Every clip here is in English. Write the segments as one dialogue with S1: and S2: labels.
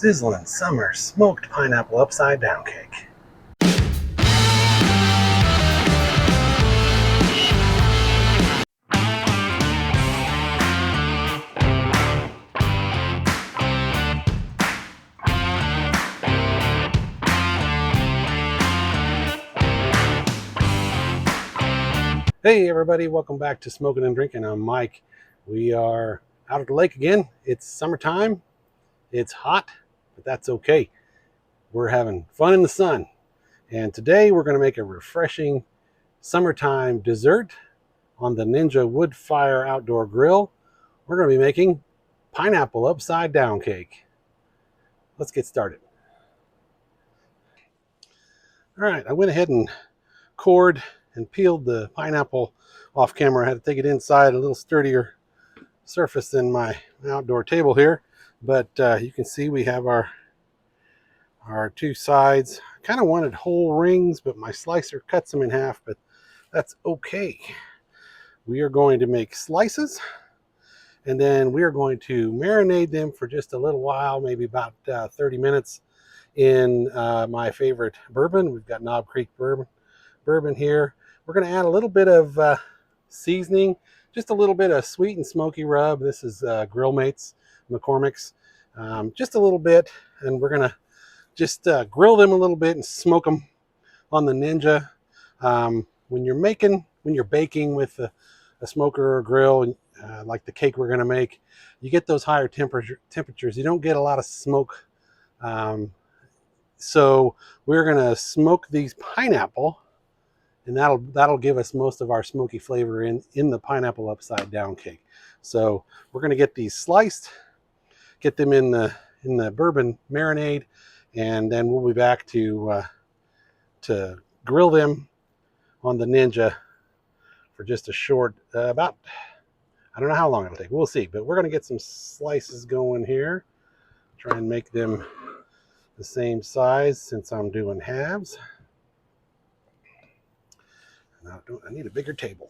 S1: Sizzling summer smoked pineapple upside down cake. Hey everybody, welcome back to Smokin and Drinkin. I'm Mike. We are out at the lake again. It's summertime. It's hot, but that's okay. We're having fun in the sun. And today we're going to make a refreshing summertime dessert on the Ninja Wood Fire Outdoor Grill. We're going to be making pineapple upside down cake. Let's get started. All right, I went ahead and cored and peeled the pineapple off camera. I had to take it inside, a little sturdier surface than my outdoor table here. But you can see we have our two sides. I kind of wanted whole rings, but my slicer cuts them in half, but that's okay. We are going to make slices, and then we are going to marinate them for just a little while, maybe about 30 minutes in my favorite bourbon. We've got Knob Creek bourbon here. We're going to add a little bit of seasoning, just a little bit of sweet and smoky rub. This is Grill Mates, McCormick's, just a little bit, and we're going to just grill them a little bit and smoke them on the Ninja. When you're baking with a smoker or a grill, like the cake we're going to make, you get those higher temperatures. You don't get a lot of smoke. So we're going to smoke these pineapple, and that'll give us most of our smoky flavor in the pineapple upside down cake. So we're going to get these sliced, get them in the bourbon marinade, and then we'll be back to grill them on the Ninja for just a short, about, I don't know how long it'll take. We'll see, but we're going to get some slices going here. Try and make them the same size since I'm doing halves. I need a bigger table.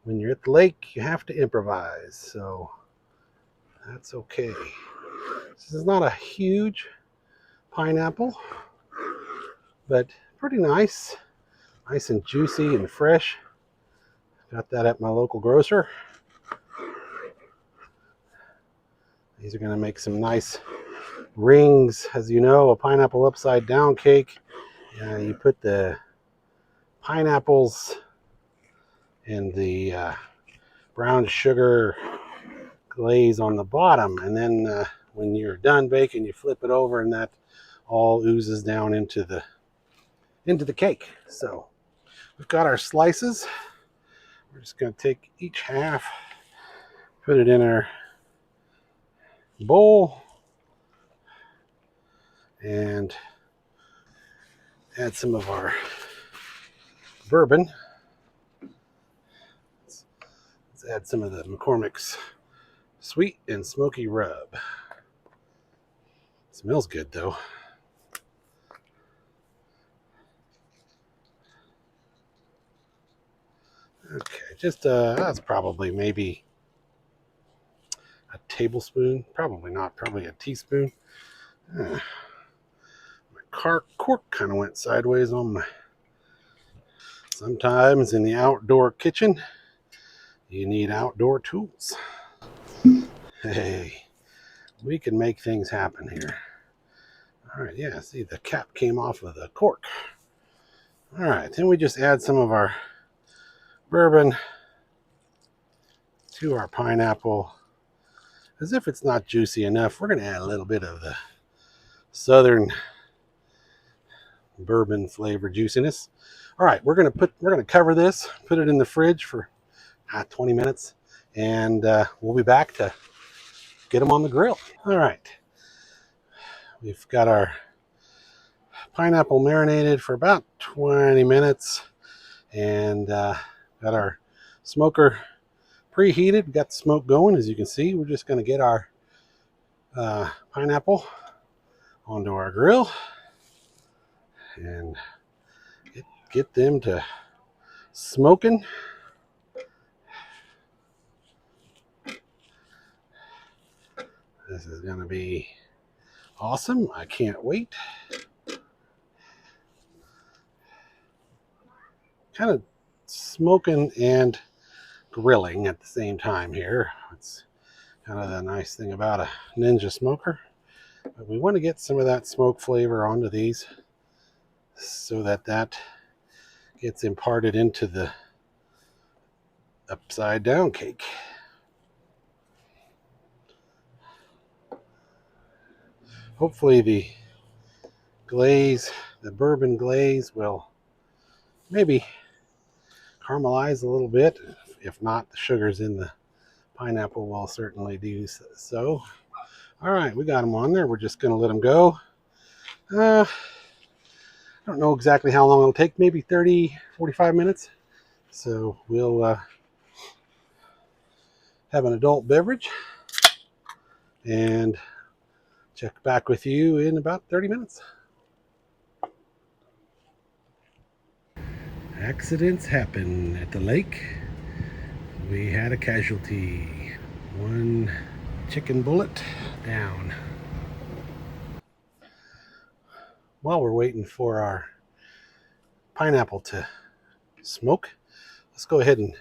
S1: When you're at the lake, you have to improvise, so that's okay. This is not a huge pineapple, but pretty nice. Nice and juicy and fresh. Got that at my local grocer. These are going to make some nice rings. As you know, a pineapple upside down cake, you put the pineapples and the brown sugar glaze on the bottom, and then when you're done baking, you flip it over, and that all oozes down into the cake. So we've got our slices. We're just going to take each half, put it in our bowl, and add some of our bourbon. Let's add some of the McCormick's sweet and smoky rub. Smells good though. Okay, just that's probably maybe a tablespoon. Probably not. Probably a teaspoon. My cork kind of went sideways on my. Sometimes in the outdoor kitchen, you need outdoor tools. Hey, we can make things happen here. All right, yeah, see the cap came off of the cork. All right, then we just add some of our bourbon to our pineapple. As if it's not juicy enough, we're going to add a little bit of the southern bourbon flavor juiciness. All right, we're going to cover this, put it in the fridge for 20 minutes, and we'll be back to get them on the grill. All right, we've got our pineapple marinated for about 20 minutes, and got our smoker preheated. Got the smoke going. As you can see, we're just going to get our pineapple onto our grill and get them to smoking. This is going to be awesome. I can't wait. Kind of smoking and grilling at the same time here. It's kind of the nice thing about a Ninja smoker. But we want to get some of that smoke flavor onto these so that that gets imparted into the upside down cake. Hopefully the glaze, the bourbon glaze, will maybe caramelize a little bit. If not, the sugars in the pineapple will certainly do so. All right, we got them on there. We're just going to let them go. I don't know exactly how long it'll take, maybe 30, 45 minutes. So we'll have an adult beverage and check back with you in about 30 minutes. Accidents happen at the lake. We had a casualty. One chicken bullet down. While we're waiting for our pineapple to smoke, let's go ahead and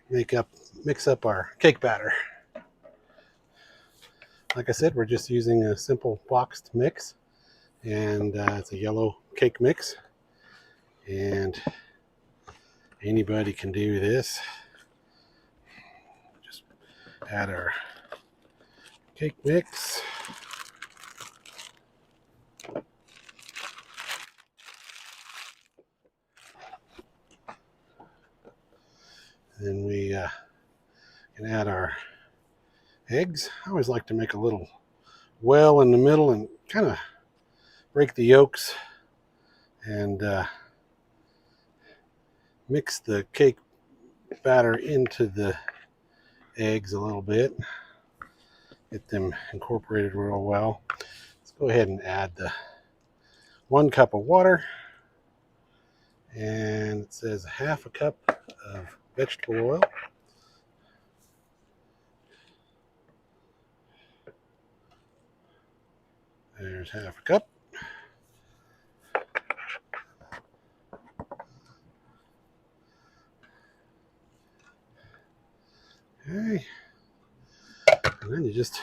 S1: mix up our cake batter. Like I said, we're just using a simple boxed mix, and it's a yellow cake mix, and anybody can do this. Just add our cake mix. Then we can add our eggs. I always like to make a little well in the middle and kind of break the yolks and mix the cake batter into the eggs a little bit. Get them incorporated real well. Let's go ahead and add the 1 cup of water, and it says half a cup of vegetable oil. There's half a cup. Okay. And then you just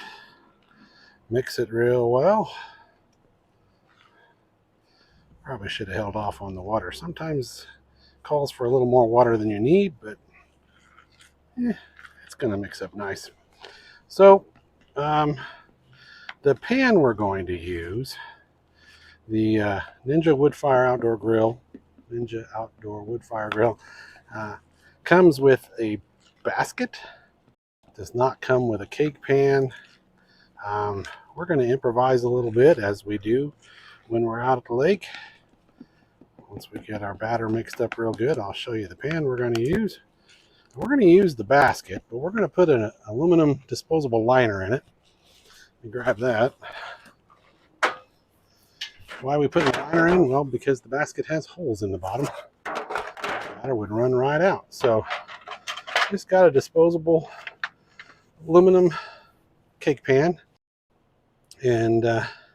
S1: mix it real well. Probably should have held off on the water. Sometimes it calls for a little more water than you need, but it's going to mix up nice. So the pan we're going to use, the Ninja Woodfire Outdoor Grill, Ninja Outdoor Woodfire Grill, comes with a basket. Does not come with a cake pan. We're going to improvise a little bit, as we do when we're out at the lake. Once we get our batter mixed up real good, I'll show you the pan we're going to use. We're going to use the basket, but we're going to put an aluminum disposable liner in it. Let me grab that. Why are we putting the liner in? Well, because the basket has holes in the bottom. The batter would run right out. So just got a disposable aluminum cake pan. And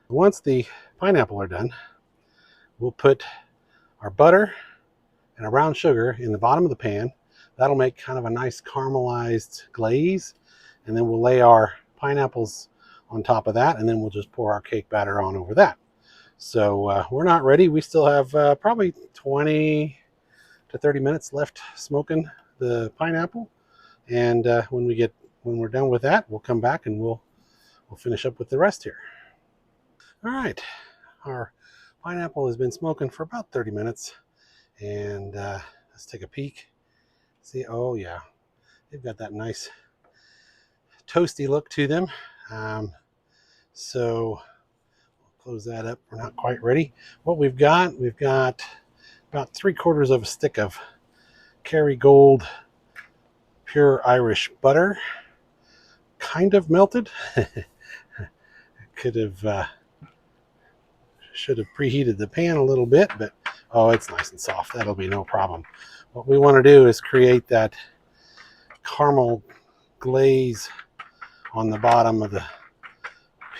S1: once the pineapple are done, we'll put our butter and our brown sugar in the bottom of the pan. That'll make kind of a nice caramelized glaze. And then we'll lay our pineapples on top of that, and then we'll just pour our cake batter on over that. So we're not ready. We still have probably 20 to 30 minutes left smoking the pineapple. And when we're done with that, we'll come back and we'll finish up with the rest here. All right, our pineapple has been smoking for about 30 minutes, and let's take a peek. See, oh yeah, they've got that nice toasty look to them. So we'll close that up. We're not quite ready. What we've got about 3/4 of a stick of Kerrygold pure Irish butter, kind of melted. Should have preheated the pan a little bit, but oh, it's nice and soft. That'll be no problem. What we want to do is create that caramel glaze on the bottom of the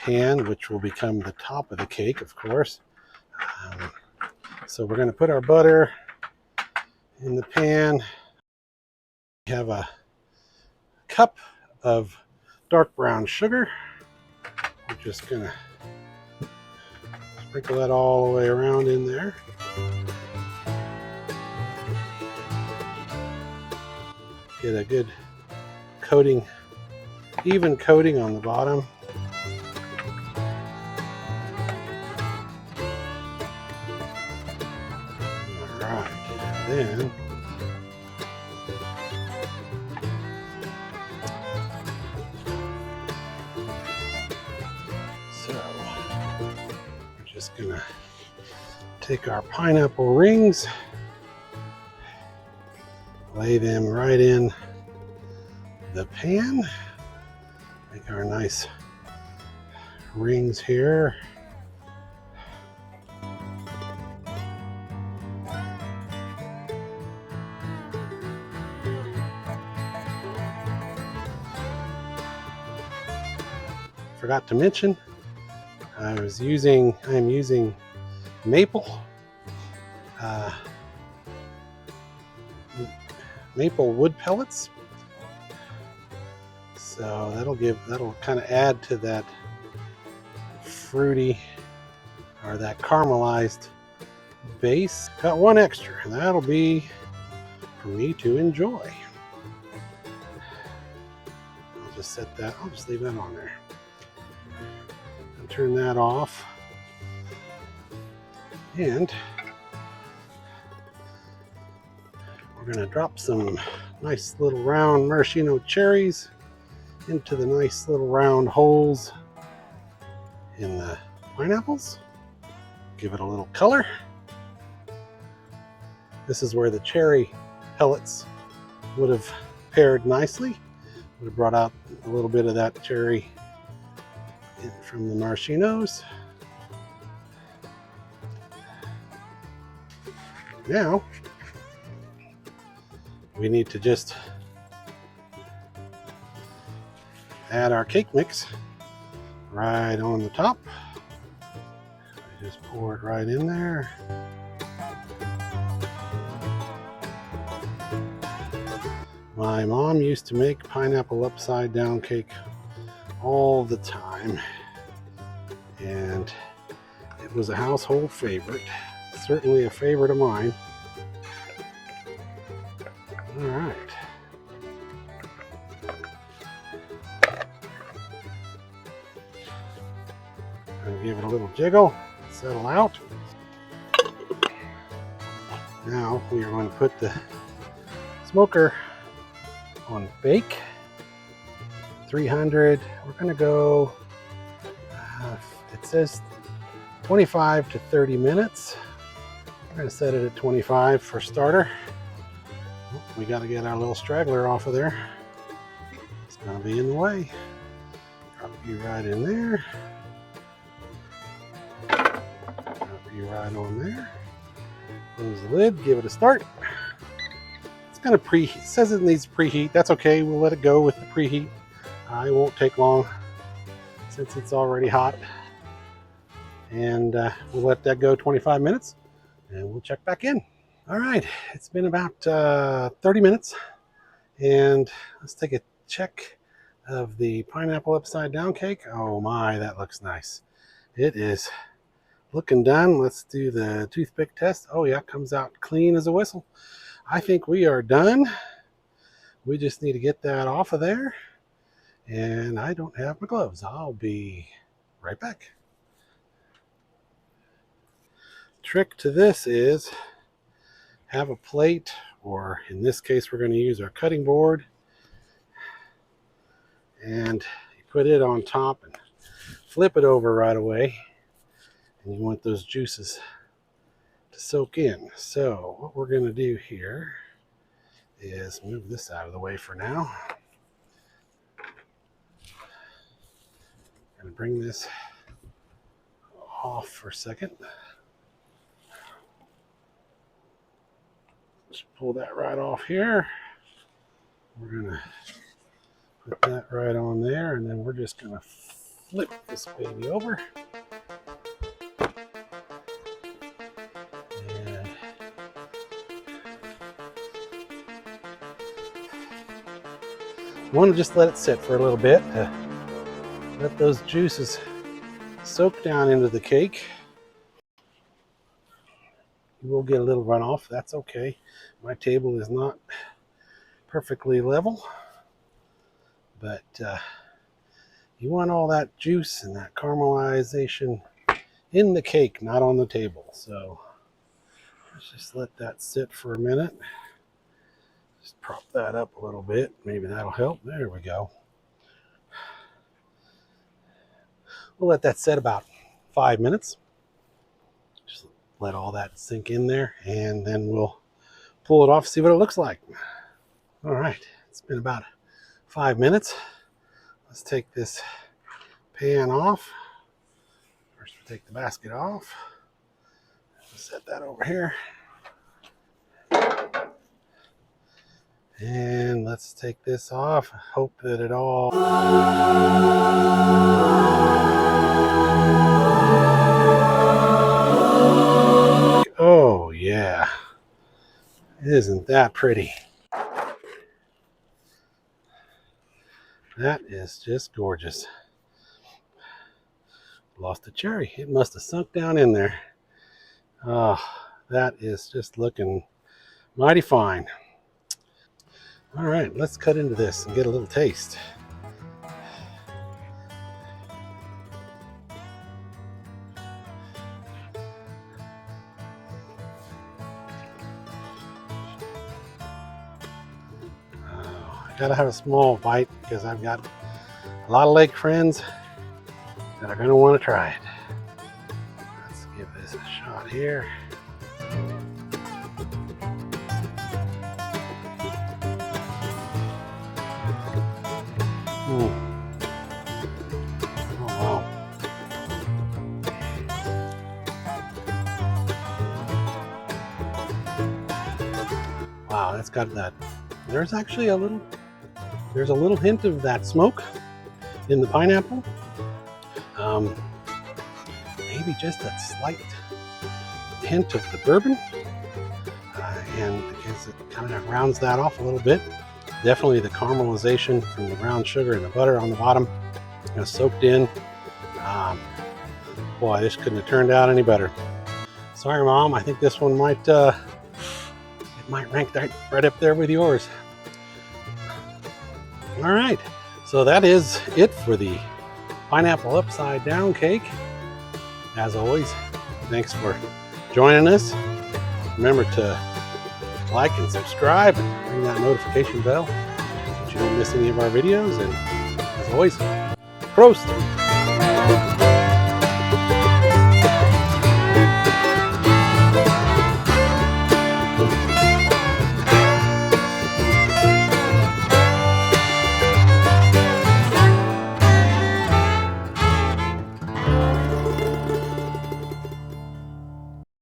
S1: pan, which will become the top of the cake, of course. So we're going to put our butter in the pan. We have a cup of dark brown sugar. We're just going to sprinkle that all the way around in there. Get a good coating, even coating on the bottom. All right, then we're just gonna take our pineapple rings, lay them right in the pan, make our nice rings here. Forgot to mention, I am using maple wood pellets. So that'll kind of add to that fruity or that caramelized base. Got one extra, and that'll be for me to enjoy. I'll just leave that on there. I'll turn that off. And we're going to drop some nice little round maraschino cherries into the nice little round holes in the pineapples. Give it a little color. This is where the cherry pellets would have paired nicely. Would have brought out a little bit of that cherry from the maraschinos. Now we need to just add our cake mix right on the top. Just pour it right in there. My mom used to make pineapple upside down cake all the time, and it was a household favorite. Certainly a favorite of mine. All right. And give it a little jiggle, settle out. Now we are going to put the smoker on bake. 300. We're going to go, it says 25 to 30 minutes. We're going to set it at 25 for starter. We got to get our little straggler off of there. It's going to be in the way. Drop you right in there. Drop you right on there. Close the lid, give it a start. It's going to preheat. It says it needs preheat. That's okay. We'll let it go with the preheat. It won't take long since it's already hot. And we'll let that go 25 minutes and we'll check back in. All right, it's been about 30 minutes, and let's take a check of the pineapple upside down cake. Oh my, that looks nice. It is looking done. Let's do the toothpick test. Oh yeah, comes out clean as a whistle. I think we are done. We just need to get that off of there, and I don't have my gloves. I'll be right back. Trick to this is have a plate, or in this case we're going to use our cutting board, and you put it on top and flip it over right away, and you want those juices to soak in. So what we're going to do here is move this out of the way for now. I'm going to bring this off for a second. Just pull that right off here. We're going to put that right on there, and then we're just going to flip this baby over. And you want to just let it sit for a little bit to let those juices soak down into the cake. You will get a little runoff. That's okay. My table is not perfectly level, but you want all that juice and that caramelization in the cake, not on the table. So let's just let that sit for a minute. Just prop that up a little bit. Maybe that'll help. There we go. We'll let that sit about 5 minutes. Just let all that sink in there, and then we'll pull it off, see what it looks like. All right, it's been about 5 minutes. Let's take this pan off. First, we'll take the basket off. Set that over here. And let's take this off. Hope that it all... Oh, yeah. Isn't that pretty? That is just gorgeous. Lost a cherry. It must have sunk down in there. Oh, that is just looking mighty fine. All right, let's cut into this and get a little taste. I gotta have a small bite because I've got a lot of lake friends that are gonna want to try it. Let's give this a shot here. Oh, wow. Wow, that's got that. There's actually a little hint of that smoke in the pineapple. Maybe just a slight hint of the bourbon. And because it kind of rounds that off a little bit. Definitely the caramelization from the brown sugar and the butter on the bottom soaked in. Boy, this couldn't have turned out any better. Sorry, Mom. I think this one might rank right up there with yours. All right, so that is it for the pineapple upside down cake. As always, thanks for joining us. Remember to like and subscribe and ring that notification bell so you don't miss any of our videos. And as always, Prost!